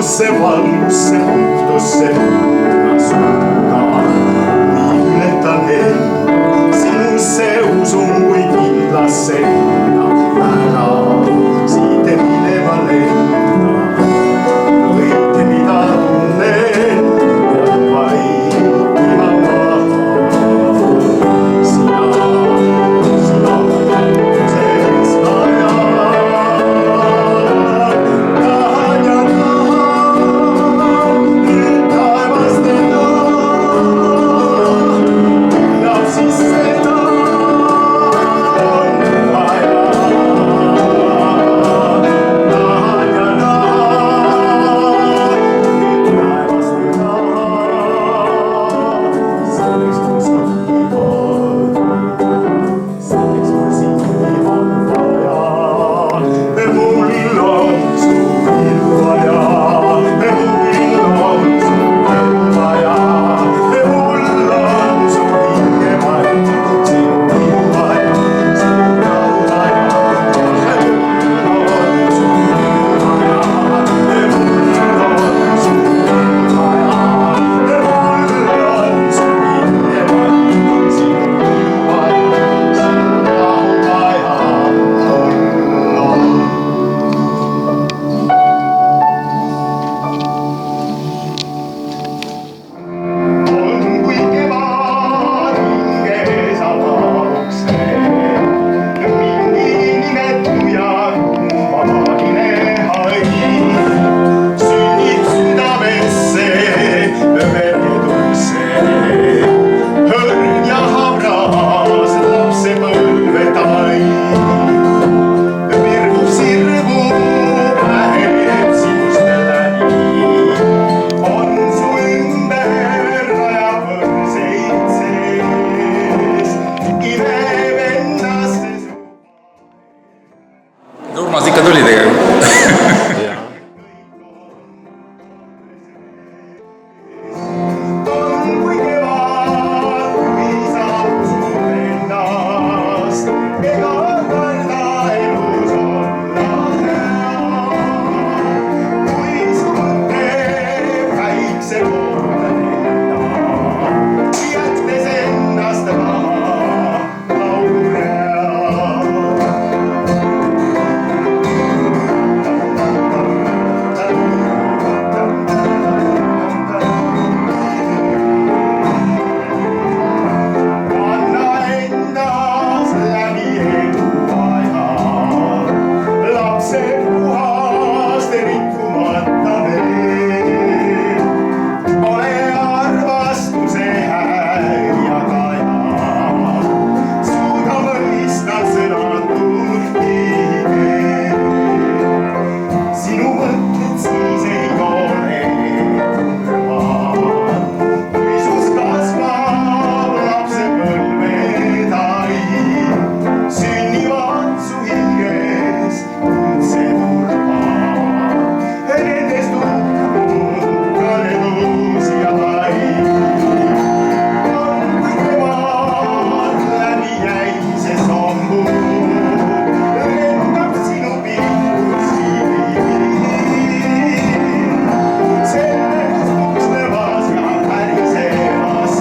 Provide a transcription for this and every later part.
ilusse valgusse puhtusse suuntaan. Nii ületan enda, sinusse usun kui kindlasse ära. Siit minema lendan, kõike mida tunnen ja vaikima maha. Sina sees ajan, tahan ja tahan, nüüd taevast enam. Küllap siis seda on vaja. Tahan ja tahan, nüüd taevast enam. Selleks mul sind on vaja. Mul on su ilu vaja. Mul on su ilu vaja. Mul on su hinge vaja. Sinu ilu vaja, sinu rahu vaja. Mul on su ilu vaja. Mul on su ilu vaja. Mul on su hinge vaja. Sinu ilu vaja, sinu rahu vaja. On kui kevad hinges avakse, mingi nimetu ja kummaline hain sünnib südamesse veredukse. Hõrn ja habras lapsepõlve tain, virgub sirgub, läheb sinust läbi. On su ümber rajab võrseid sees, imeb endasse su. Urmas ikka tuli tegelikult. On kui kevad, kui sa usud ennast, ega karda elus olla hea. Kui su mõte väikse poole lendab, jättes endast maha laulurea. Anna endas läbi eluaja, lapse puhast rikkumata veel. Ole armastuse hääljaga, suuda mõista sõnatut kiidet. Sinu mõtted siis ei ole turvad, kui sus kasvab lapsepõlvetain. Sünnivad su hinges üldse turvad, nendest uhkane tõus ja hain. On kui kevad läbi jäise sammu, lendab sinu pilku siin. Selles tukslevas ja pärisemas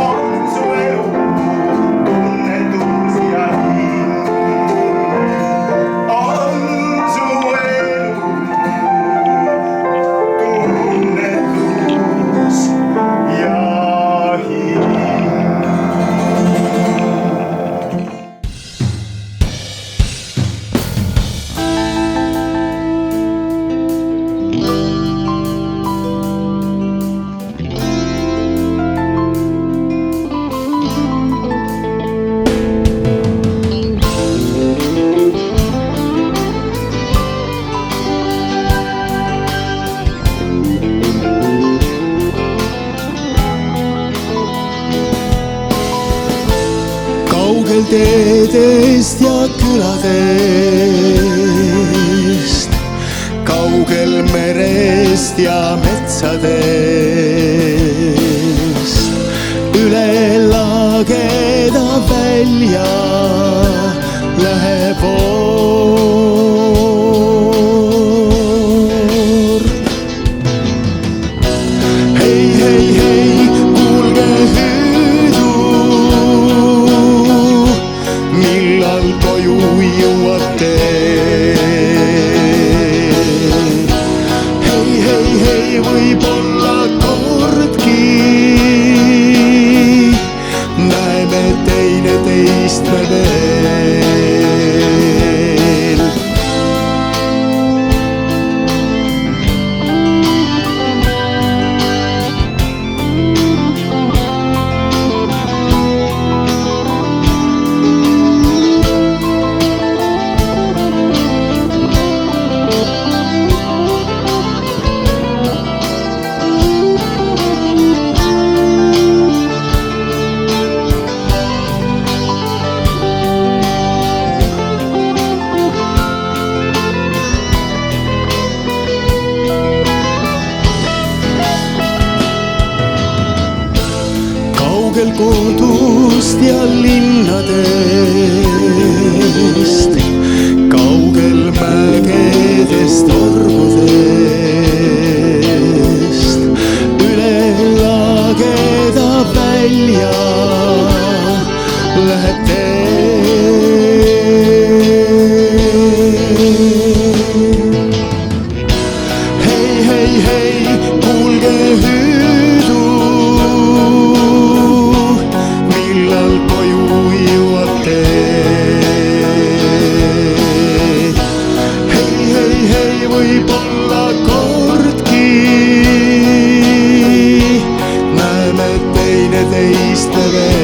on su elu tunnetus ja hing. On su elu tunnetus ja hing. Kaugel teedest ja küladest, kaugel merest ja metsadest, üle lageda välja läheb millal koju jõuate. Hei, hei, hei, võib-olla kordki näeme teineteist me veel. Kaugel kodust ja linnadest, kaugel mägedest, orgudest, üle lageda välja läheb tee. Hei, hei, hei, kuulge hüüdu, millal koju jõuate. Hei, hei, hei, võib-olla kordki näeme teineteist me veel.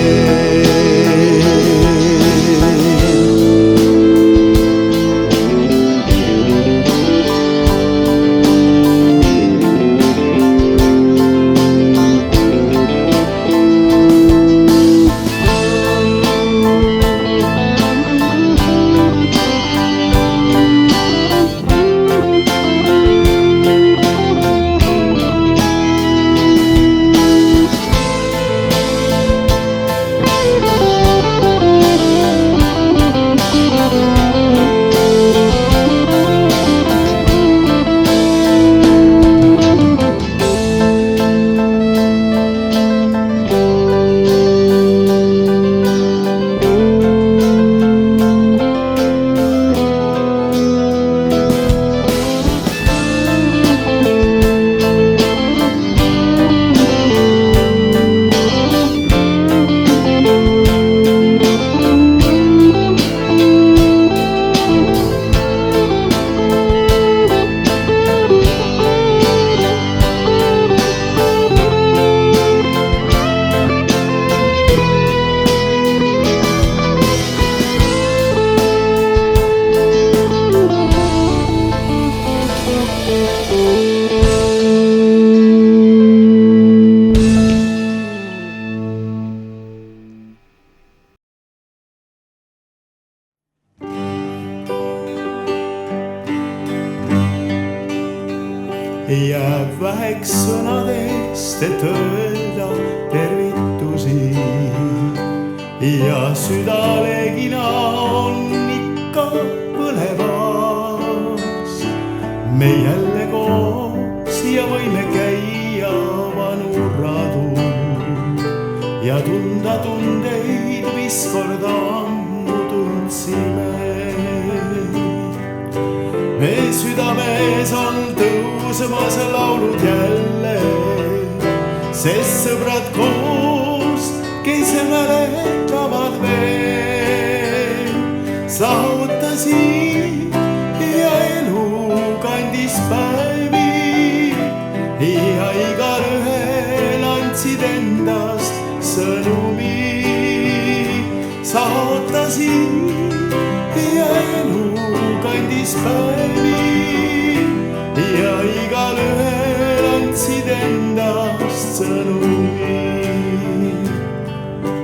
Jääb väheks sõnadest, et öelda tervitusi ja südalegina on ikka põlevas. Me jälle koos ja võime käia vanu radu ja tunda tundeid, mis kord ammu tundsime. Me südames on tõusmas laulud jälle, sest sõbrad koos, kes mäletavad veel, saavutasid ja elu kandis päevi ja igalühel andsid endast sõnumi. Saavutasid ja elu kandis päevi ja igalühel andsid endast sõnumi.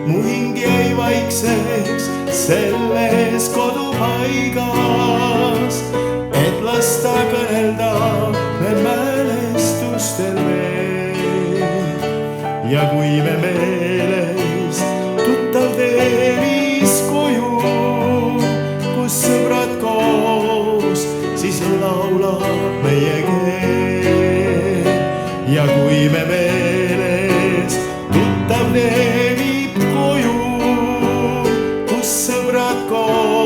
Mu hing jäi vaikseks selles kodupaigas, et lasta kõnelda me mälestustel veel. Ja kui me meelest tuttav tee viis koju, kus sõbrad koos, siis laulab meie keel. Ja kui me meelest tuttav tee viib koju, kus sõbrad koos,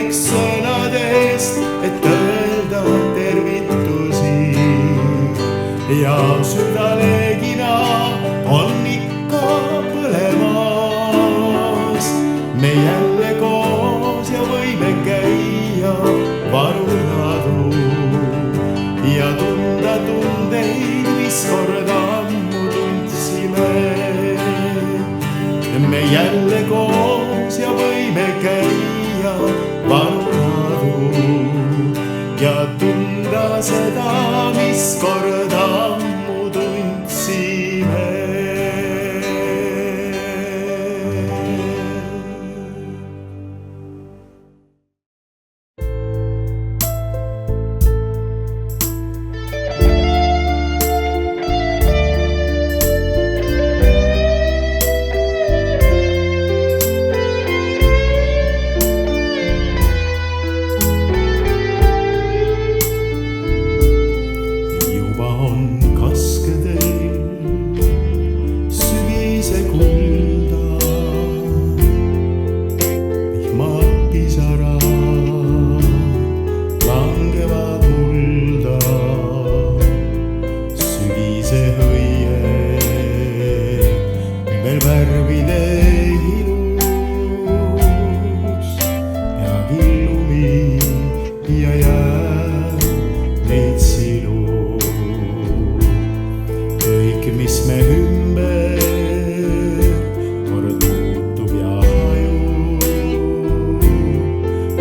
piisaks sõnadest, et öelda tervitusi ja südalegina on ikka põlemas. Me jälle koos ja võime käia varuladu ja tunda tundeid, mis kord ammu tundsime. Me jälle koos ja võime käia varuladu ja tunda seda, mis kord ammu tundsime. Värvide ilus ja killumi ja jääb neid silu. Kõik, mis me ümber kord muutub ja hajub,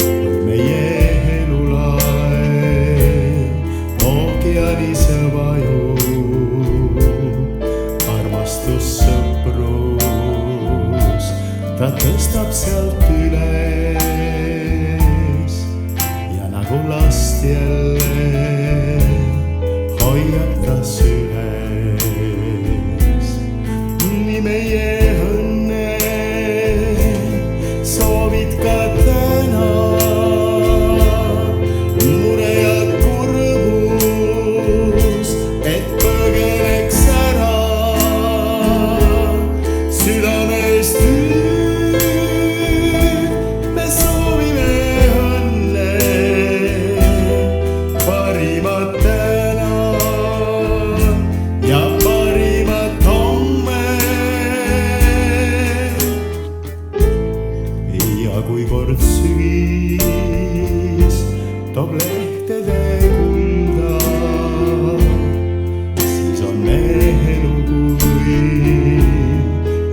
on meie elulaev ookeanis vajub. Armastus, sõprus, ta tõstab sealt üles ja nagu last jälle hoiab ta süles. Nii meie õnne soovid ka täna, mure ja kurbus, et põgeneks ära südamest. Me soovime õnne, parimat täna ja parimat homme. Ja kui kord sügis toob lehtede kulda, siis on elu kui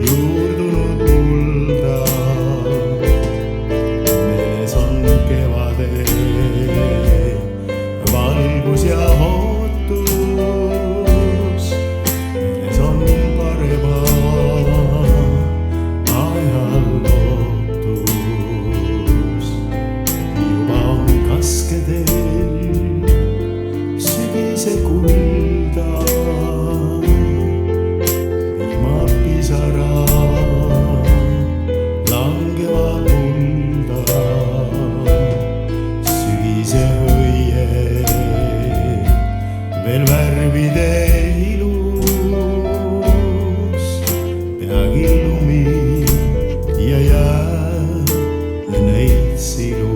juurdunud mulda. Mees on kevade valgus ja ootus, mees on parema aja lootus. Juba on kaskedel sügise kulda, vihmapisarad langevad mulda. Sügise õie veel värvide ilus, peagi lumi ja jääb neid silu.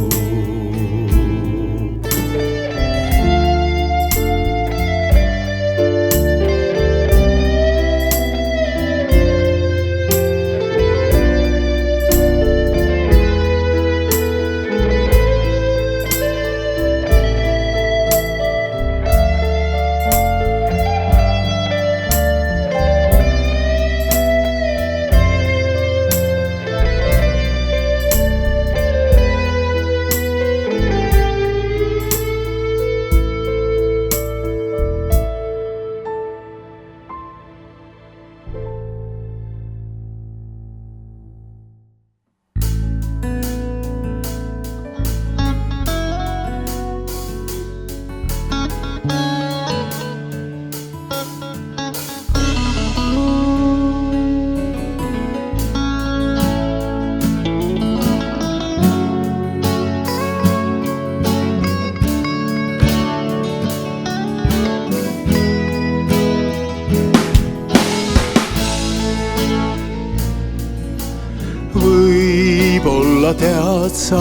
Võib-olla tead sa,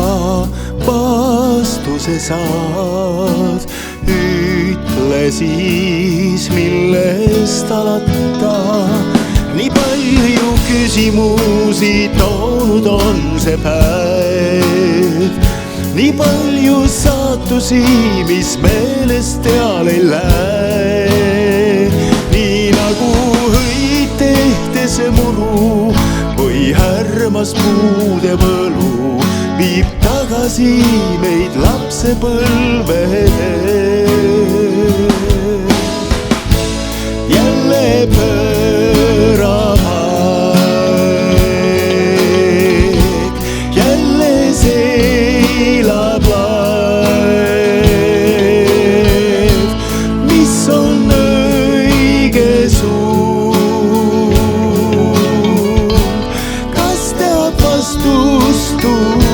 vastuse saad, ütle siis, millest alata. Nii palju küsimusi toonud on see päev, nii palju saatusi, mis meelest teal ei lähe. Nii nagu hõid tehtes muru või härmas puude võlu, viib tagasi meid lapsepõlve. Jälle pöörab aeg, jälle seilab laev, mis on õige suund. Kas teab vastust tuun?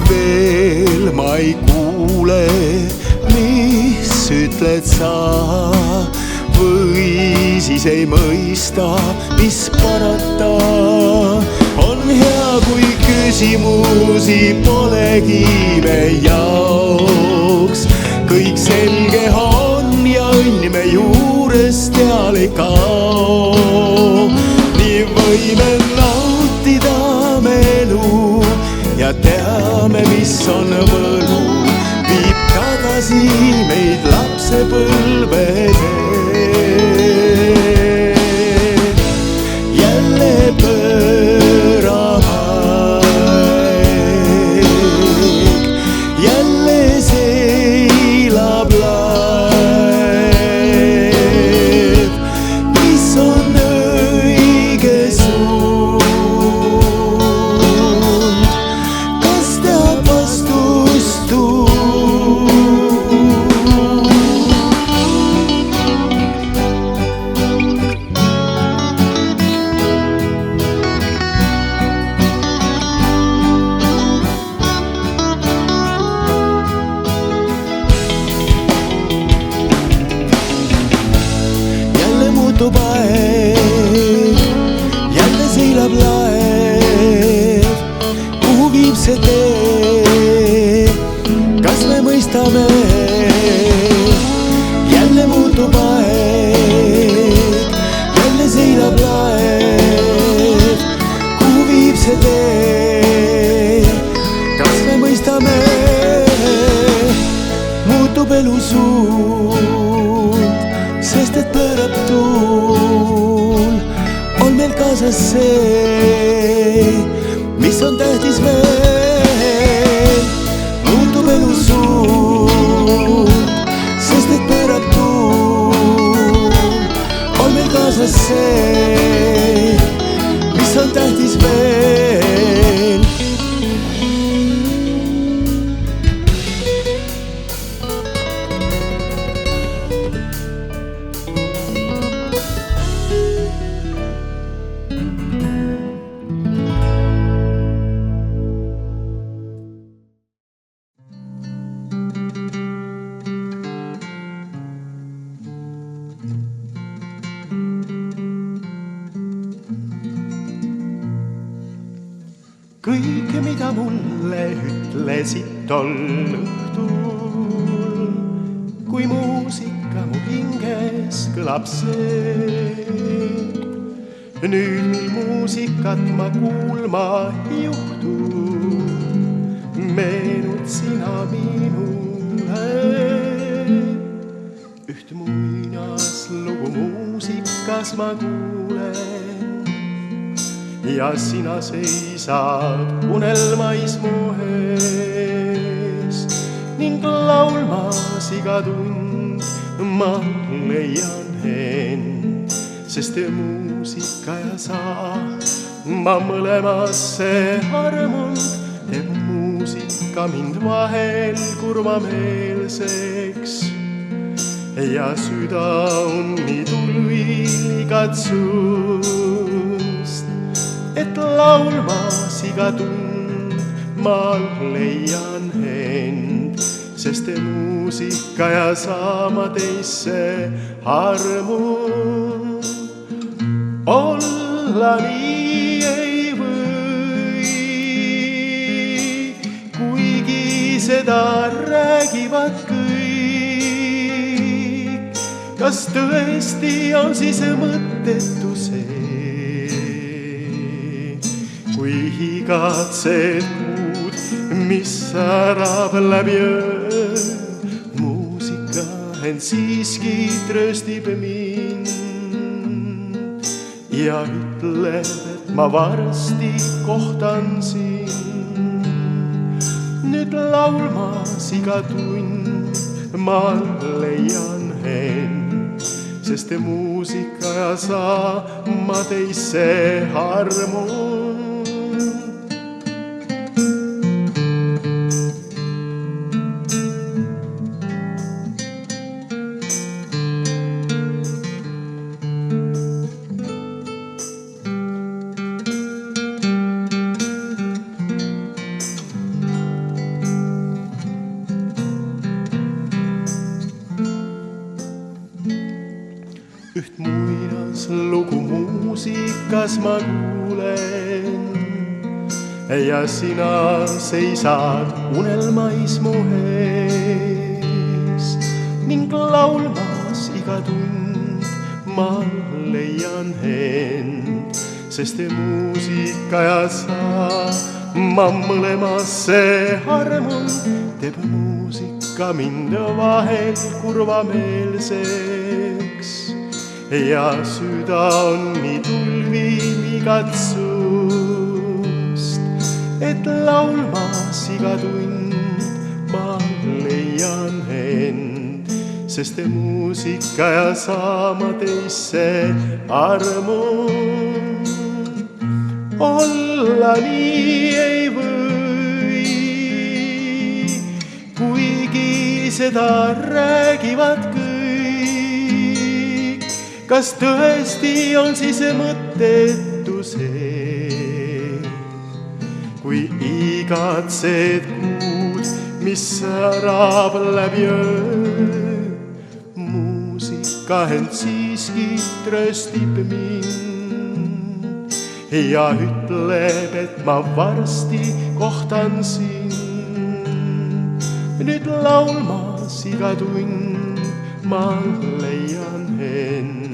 Veel ma ei kuule, mis ütled sa, või siis ei mõista, mis parata. On hea, kui küsimusi polegi me jaoks, kõik selge on ja õnn me juurest teal ei kao. Nii võime nautida me elu ja teame, mis on võlu, viib tagasi meid lapsepõlvede. Jälle pöörab aeg, jälle seilab laev, mis on õige suund. Muutub aeg, jälle seilab laev, kuhu viib see tee, kas me mõistame? Jälle muutub aeg, jälle seilab laev, kuhu viib see tee, kas me mõistame? Muutub elu suund, sest et pöörab tuul, on meil kaasas see, mis on tähtis veel. Muutub elu suund, sest et pöörab tuul, on meil kaasas see, mis on tähtis veel. Kõik, mida mulle ütlesid tol õhtul, kui muusika mu hinges kõlab see. Nüüd, mil muusikat ma kuulma juhtun, meenud sina minule. Üht muinaslugu muusikas ma kuulen ja sina seisad unelmais mu ees ning laulmas iga tund ma leian end, sest muusika ja sa, ma mõlemasse armunud, teeb muusika mind vahel kurvameelseks ja süda on nii tulvil igatsust et laulmas iga tund ma leian end, sest muusika ja saama teisse armu. Olla nii ei või, kuigi seda räägivad kõik. Kas tõesti on siis mõttetu see, kui igatsed kuud, mis särab läbi öö? Muusika end siiski trööstib mind ja ütleb, et ma varsti kohtan sind. Nüüd laulmas iga tund ma leian end, sest muusika ja saama teisse armu. Üht muinaslugu muusikas ma kuulen ja sina seisad unelmais mu ees ning laulmas iga tund ma leian end, sest muusika ja saama mõlemasse armun. Teeb muusika mind vahel kurvameelseks ja süda on nii tulvil igatsust, et laulmas iga tund ma leian end, sest muusika ja saama teisse armu. Olla nii ei või, kuigi seda räägivad kõik. Kas tõesti on siis mõttetu see, kui igatsed kuud, mis särab läbi öö? Muusika end siiski trööstib mind ja ütleb, et ma varsti kohtan sind. Nüüd laulmas iga tund ma leian end,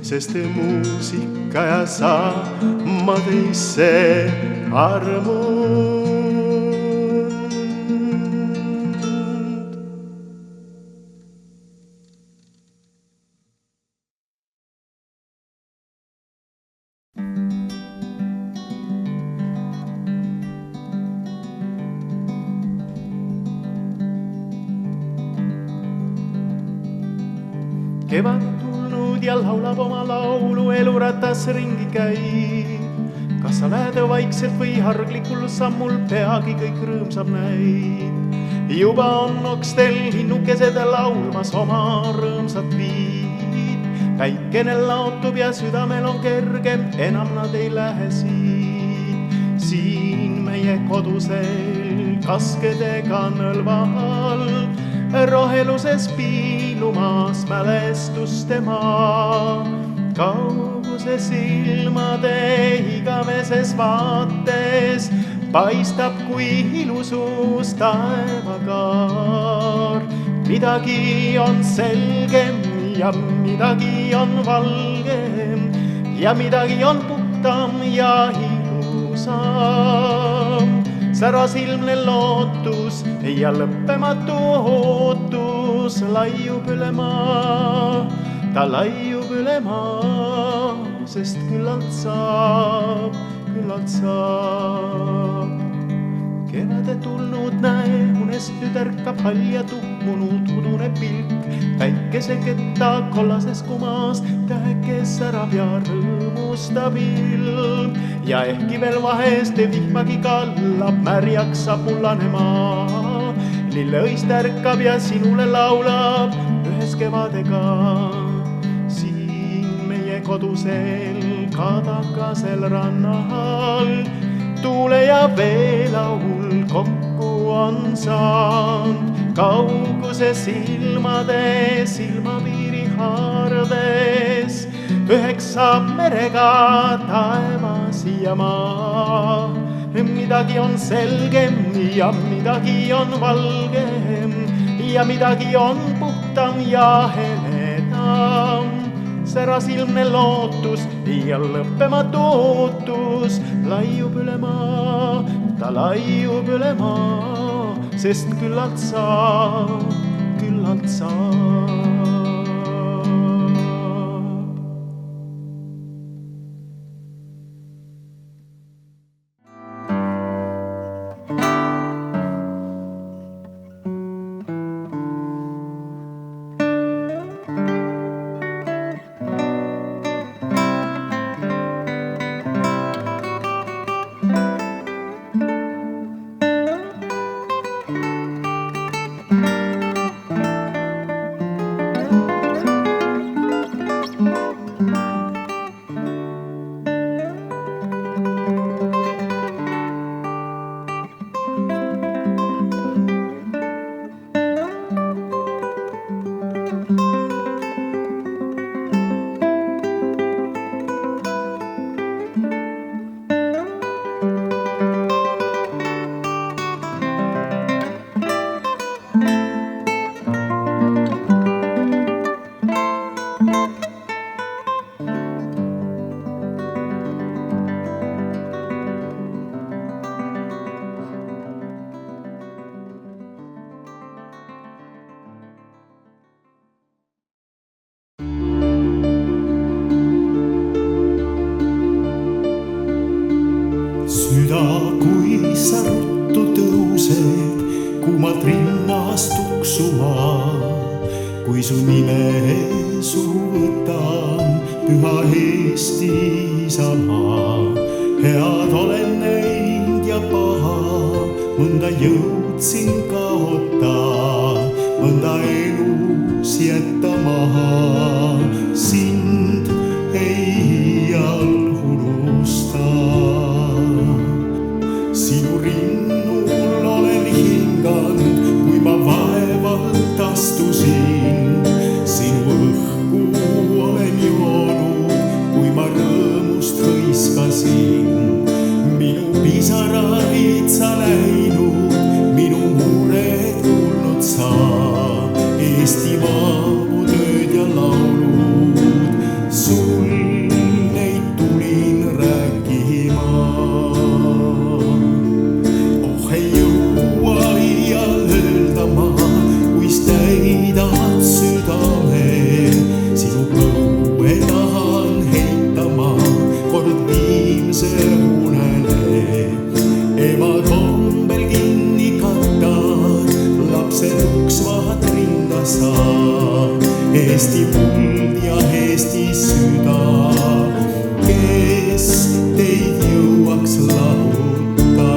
sest muusika ja saama teisse armu. Kevad tulnud ja laulab oma laulu, eluratas ringi käib. Kas sa lähed vaikselt või harglikul sammul, peagi kõik rõõmsam näib. Juba on okstel hinnukesed laulmas oma rõõmsat viid. Päikene laotub ja südamel on kergem, enam nad ei lähe siit. Siin meie kodusel kaskedega nõlval, roheluses piilumas mälestuste maa. Kauguses ilmade igaveses vaates paistab, kui ilus uus taevakaar. Midagi on selgem ja midagi on valgem ja midagi on puhtam ja ilusam. Särasilmne lootus ja lõppematu ootus laiub üle maa. Ta laiub üle maa, sest küllalt saab, küllalt saab. Kevade tulnud näe, unest nüüd ärkab hall ja tuhmunud udune pilk. Päikeseketta kollases kumas täheke särab ja rõõmustab ilm. Ja ehkki veel vahest vihmagi kallab, märjaks saab mullane maa. Lilleõist ärkab ja sinule laulab ühes kevadega. Siin meie kodusel kadakasel rannal. Tuule ja veelaul kokku on saanud, kauguse silmade silmapiiri haardes. Üheksa merega taevas ja maa, midagi on selgem ja midagi on valgem ja midagi on puhtam ja heledam. Särasilmne lootus ja lõppematu ootus laiub üle maa, ta laiub üle maa, sest küllalt saab, küllalt saab. Süda, kui sa ruttu tõused, kuumalt rinnast tuksuma, kui su nime suhu võtan, püha Eesti isamaa. Head olen näinud ja paha, mõnda jõudsin kaota, mõnda elus jätta maha. Sind ei iial unusta. Sinu rinnul olen hinganud, kui ma vaevalt astusin. Sinu õhku olen joonud, kui ma rõõmust hõiskasin. Minu pisaraid sa läinud, minu mured kuulnud sa. Eestimaa mu tööd ja laulud, sul neid tulin rääkima. Täidad südame, sinu põue tahan heitama kord viimse unele. Ema kombel kinni kattad, lapsed uksvad rinda saab. Eesti muld ja Eesti süda, kes teid jõuaks lahuta.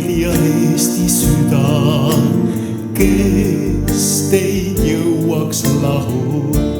ja Eesti süda, kes teid jõuaks lahutada.